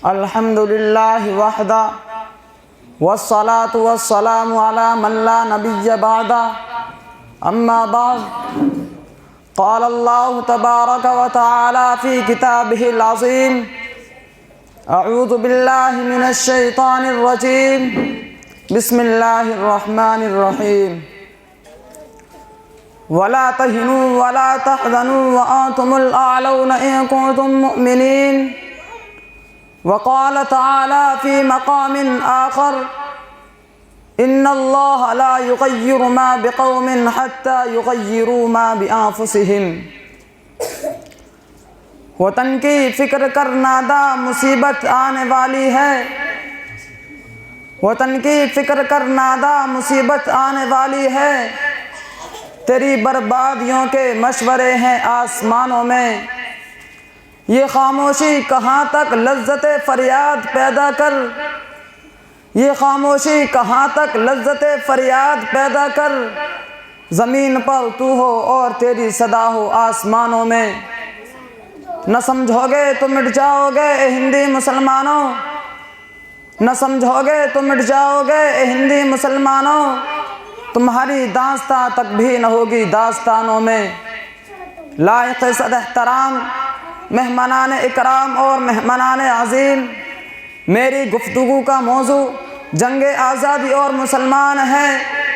الحمد للہ وحدہ والصلاة والسلام علی من لا نبی بعدہ اما بعد قال اللہ تبارک و تعالی فی کتابہ العظیم اعوذ باللہ من الشیطان الرجیم بسم اللہ الرحمن الرحیم ولا تهنوا ولا تحزنوا وأنتم الأعلون إن كنتم مؤمنين وقال تعالى في مقام آخر إن الله لا يغير ما بقوم حتى يغيروا ما بأنفسهم وطن کی فکر کر نادا مصیبت آنے والی ہے، وطن کی فکر کر نادا مصیبت آنے والی ہے، تیری بربادیوں کے مشورے ہیں آسمانوں میں، یہ خاموشی کہاں تک لذت فریاد پیدا کر، یہ خاموشی کہاں تک لذت فریاد پیدا کر، زمین پر تو ہو اور تیری صدا ہو آسمانوں میں، نہ سمجھو گے تو مٹ جاؤ گے اے ہندی مسلمانوں، نہ سمجھو گے تو مٹ جاؤ گے اے ہندی مسلمانوں، تمہاری داستان تک بھی نہ ہوگی داستانوں میں۔ لائق صد احترام مہمانان اکرام اور مہمانان عظیم، میری گفتگو کا موضوع جنگ آزادی اور مسلمان ہے۔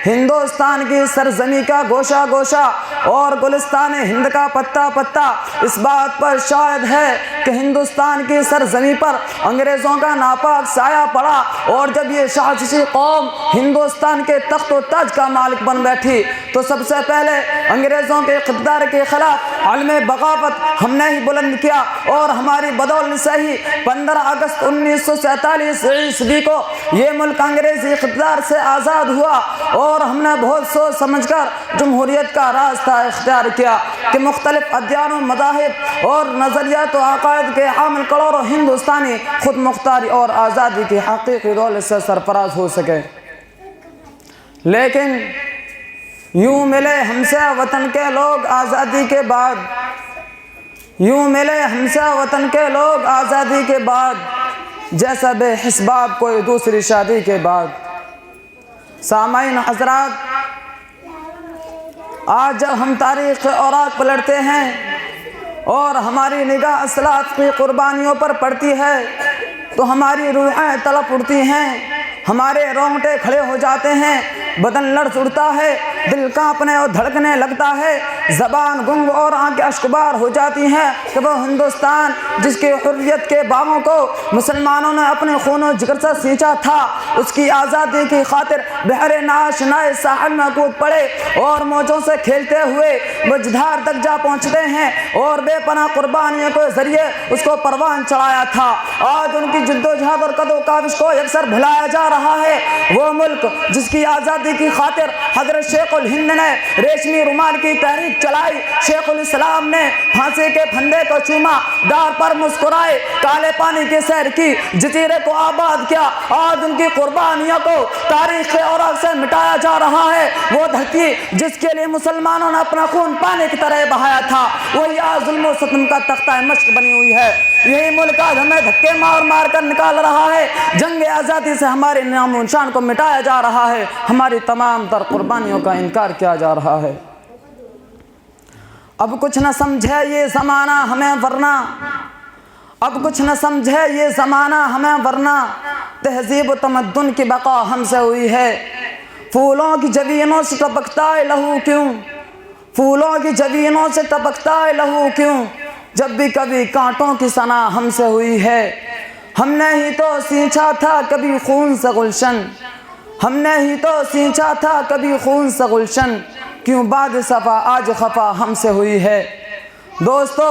ہندوستان کی سرزمین کا گوشہ گوشہ اور گلستان ہند کا پتا پتا اس بات پر شاہد ہے کہ ہندوستان کی سرزمین پر انگریزوں کا ناپاک سایہ پڑا، اور جب یہ شاہجشی قوم ہندوستان کے تخت و تاج کا مالک بن بیٹھی تو سب سے پہلے انگریزوں کے اقتدار کے خلاف علم بغاوت ہم نے ہی بلند کیا، اور ہماری بدولت سے ہی 15 اگست 1947 عیسوی کو یہ ملک انگریزی اقتدار سے آزاد ہوا، اور ہم نے بہت سوچ سمجھ کر جمہوریت کا راستہ اختیار کیا کہ مختلف ادیان و مذاہب اور نظریات و عقائد کے حامل کروڑوں ہندوستانی خود مختاری اور آزادی کی حقیقی دولت سے سرفراز ہو سکے۔ لیکن یوں ملے ہم سے وطن کے لوگ آزادی کے بعد، یوں ملے ہم سے وطن کے لوگ آزادی کے بعد، جیسا بے حسباب کوئی دوسری شادی کے بعد۔ سامعین حضرات، آج جب ہم تاریخ اوراق پلٹتے ہیں اور ہماری نگاہ اسلاف کی قربانیوں پر پڑتی ہے تو ہماری روحیں تڑپ اٹھتی ہیں، ہمارے رونگٹے کھڑے ہو جاتے ہیں، بدن لرز اٹھتا ہے، دل کانپنے اور دھڑکنے لگتا ہے، زبان گنگ اور آنکھیں اشکبار ہو جاتی ہیں کہ وہ ہندوستان جس کی حریت کے باغوں کو مسلمانوں نے اپنے خون و جگر سے سینچا تھا، اس کی آزادی کی خاطر بحر ناشنائے ساحل میں کود پڑے اور موجوں سے کھیلتے ہوئے مجدھار تک جا پہنچتے ہیں اور بے پناہ قربانیوں کے ذریعے اس کو پروان چڑھایا تھا۔ آج ان کی جد و جہاد اور قد و کاوش کو یکسر بھلایا جا رہا ہے۔ وہ ملک جس کی آزادی کی خاطر حضرت شیخ الہند نے ریشمی رومال کی تحریک چلائی، شیخ الاسلام نے پھانسی کے پھندے کو چوما، ڈار پر مسکرائے، کالے پانی کی سیر کی، جزیرے کو آباد کیا، آج ان کی قربانیوں کو تاریخ کے اوراق سے مٹایا جا رہا ہے۔ وہ دھرتی جس کے لیے مسلمانوں نے اپنا خون پانی کی طرح بہایا تھا، وہی آج ظلم و ستم کا تختہ مشق بنی ہوئی ہے۔ یہی ملک آج ہمیں دھکے مار مار کر نکال رہا ہے، جنگ آزادی سے ہمارے نام و نشان کو مٹایا جا رہا ہے، ہماری تمام تر قربانیوں کا انکار کیا جا رہا ہے۔ اب کچھ نہ سمجھے یہ زمانہ ہمیں ورنہ، اب کچھ نہ سمجھے یہ زمانہ ہمیں ورنہ، تہذیب و تمدن کی بقا ہم سے ہوئی ہے۔ پھولوں کی جبینوں سے ٹپکتا ہے لہو کیوں، پھولوں کی جبینوں سے ٹپکتا ہے لہو کیوں، جب بھی کبھی کانٹوں کی ثنا ہم سے ہوئی ہے۔ ہم نے ہی تو سینچا تھا کبھی خون سے گلشن، ہم نے ہی تو سینچا تھا کبھی خون سے گلشن، کیوں بعد صفا آج خفا ہم سے ہوئی ہے۔ دوستو،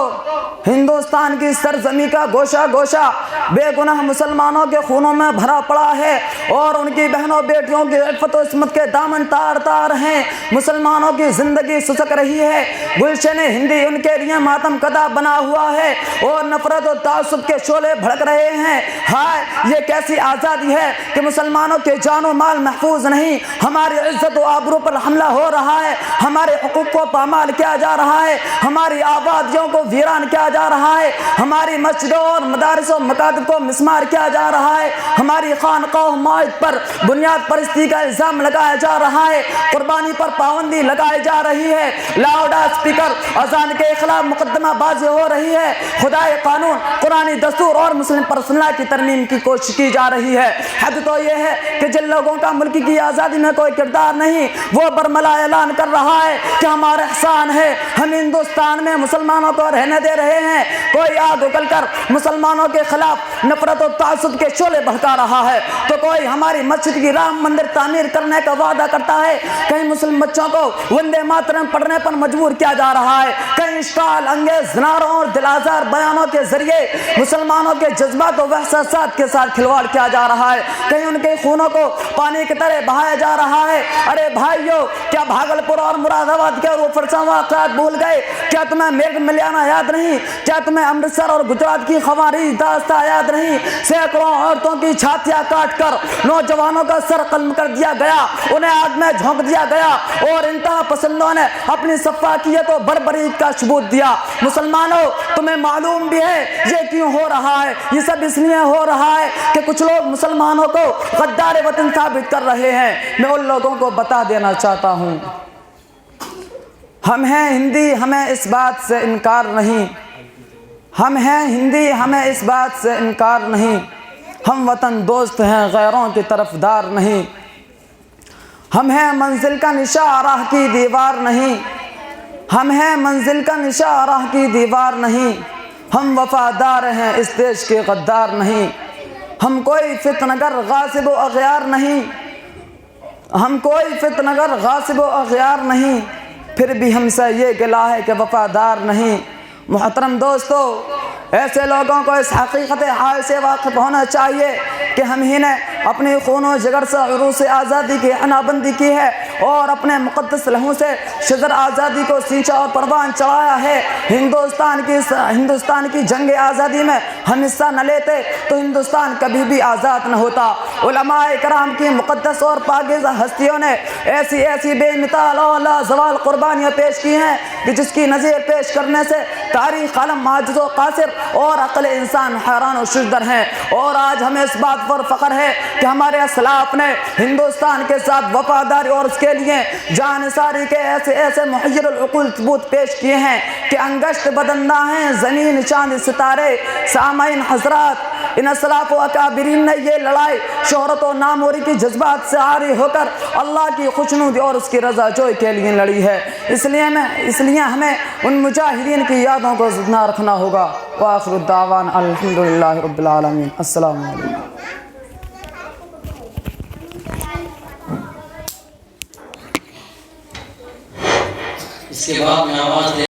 ہندوستان کی سرزمین کا گوشہ گوشہ بے گناہ مسلمانوں کے خونوں میں بھرا پڑا ہے، اور ان کی بہنوں بیٹیوں کی عفت و عصمت کے دامن تار تار ہیں۔ مسلمانوں کی زندگی سسک رہی ہے، گلشن ہندی ان کے لیے ماتم کدا بنا ہوا ہے، اور نفرت و تعصب کے شعلے بھڑک رہے ہیں۔ ہائے، یہ کیسی آزادی ہے کہ مسلمانوں کے جان و مال محفوظ نہیں، ہماری عزت و آبرو پر حملہ ہو رہا ہے، ہمارے حقوق کو پامال کیا جا رہا ہے، ہماری آواز آبادیوں کو ویران کیا جا رہا ہے، ہماری مسجدوں اور مدارس و مکاتب کو مسمار کیا جا رہا ہے، ہماری خانقاہ و معابد پر بنیاد پرستی کا الزام لگایا جا رہا ہے، قربانی پر پابندی لگائی جا رہی ہے، لاؤڈ اسپیکر اذان کے خلاف مقدمہ بازی ہو رہی ہے، خدائے قانون، قرآنی دستور اور مسلم پرسنل کی ترمیم کی کوشش کی جا رہی ہے۔ حد تو یہ ہے کہ جن لوگوں کا ملک کی آزادی میں کوئی کردار نہیں، وہ برملا اعلان کر رہا ہے کہ ہمارا احسان ہے، ہم ہندوستان میں مسلمانوں کو رہنے دے رہے ہیں، کوئی آگ اگل کر مسلمانوں کے خلاف نفرت و تعصب کے شعلے بھڑکا رہا ہے، تو کوئی ہماری مسجد کی رام مندر تعمیر کرنے کا وعدہ کرتا ہے، کہیں مسلم بچوں کو وندے ماترم پڑھنے پر مجبور کیا جا رہا ہے، کہیں اشکال انگیز نعروں اور دلآزار بیانوں کے ذریعے مسلمانوں کے جذبات و احساسات کے ساتھ کھلواڑ کیا جا رہا ہے، کہیں ان کے خونوں کو پانی کی طرح بہایا جا رہا ہے۔ ارے بھائیو، کیا بھاگلپور اور مراد آباد کے اور فرسان واقعات بھول گئے؟ کیا تمہیں میرگ ملیانہ یاد نہیں؟ کیا تمہیں امرتسر اور گجرات کی خوارج داستہ یاد نہیں؟ سینکڑوں عورتوں کی چھاتیاں کاٹ کر نوجوانوں کا سر قلم کر دیا گیا، انہیں آگ میں جھونک دیا گیا اور انتہا پسندوں نے اپنی سفاکیت و بربریت کا ثبوت دیا۔ مسلمانوں، تمہیں معلوم بھی ہے یہ کیوں ہو رہا ہے؟ یہ سب اس لیے ہو رہا ہے کہ کچھ لوگ مسلمانوں کو غدار وطن ثابت کر رہے ہیں۔ میں ان لوگوں کو بتا دینا چاہتا ہوں، ہم ہیں ہندی، ہمیں اس بات سے انکار نہیں، ہم ہیں ہندی، ہمیں اس بات سے انکار نہیں، ہم وطن دوست ہیں، غیروں کی طرفدار نہیں، ہم ہیں منزل کا نشاں راہ کی دیوار نہیں، ہم ہیں منزل کا نشاں راہ کی دیوار نہیں، ہم وفادار ہیں اس دیش کے غدار نہیں، ہم کوئی فتنگر غاصب و اغیار نہیں، ہم کوئی فتنگر غاصب و اغیار نہیں، پھر بھی ہم سے یہ گلہ ہے کہ وفادار نہیں۔ محترم دوستو، ایسے لوگوں کو اس حقیقت حال سے واقف ہونا چاہیے کہ ہم ہی نے اپنی خون و جگر سے عروس آزادی کی حنا بندی کی ہے اور اپنے مقدس لہو سے شجر آزادی کو سینچا اور پروان چڑھایا ہے۔ ہندوستان کی جنگ آزادی میں ہم حصہ نہ لیتے تو ہندوستان کبھی بھی آزاد نہ ہوتا۔ علماء کرام کی مقدس اور پاکیزہ ہستیوں نے ایسی بے مثال اور لازوال قربانیاں پیش کی ہیں کہ جس کی نظیر پیش کرنے سے تاریخ عالم عاجز و قاصر اور عقل انسان حیران و ششدر ہیں۔ اور آج ہمیں اس بات پر فخر ہے کہ ہمارے اسلاف نے ہندوستان کے ساتھ وفاداری اور اس کے لیے جان نثاری کے ایسے محیر العقول ثبوت پیش کیے ہیں کہ انگشت بدندہ ہیں زمین چاند ستارے۔ سامعین حضرات، ان اسلاف و اکابرین نے یہ لڑائی شہرت و ناموری کی جذبات سے عاری ہو کر اللہ کی خوشنودی اور اس کی رضا جوئی کے لیے لڑی ہے۔ اس لیے ہمیں ان مجاہدین کی یادوں کو زندہ رکھنا ہوگا۔ وآخر الدعوان الحمدللہ رب العالمین۔ السلام علیکم۔ اس کے بعد میں آواز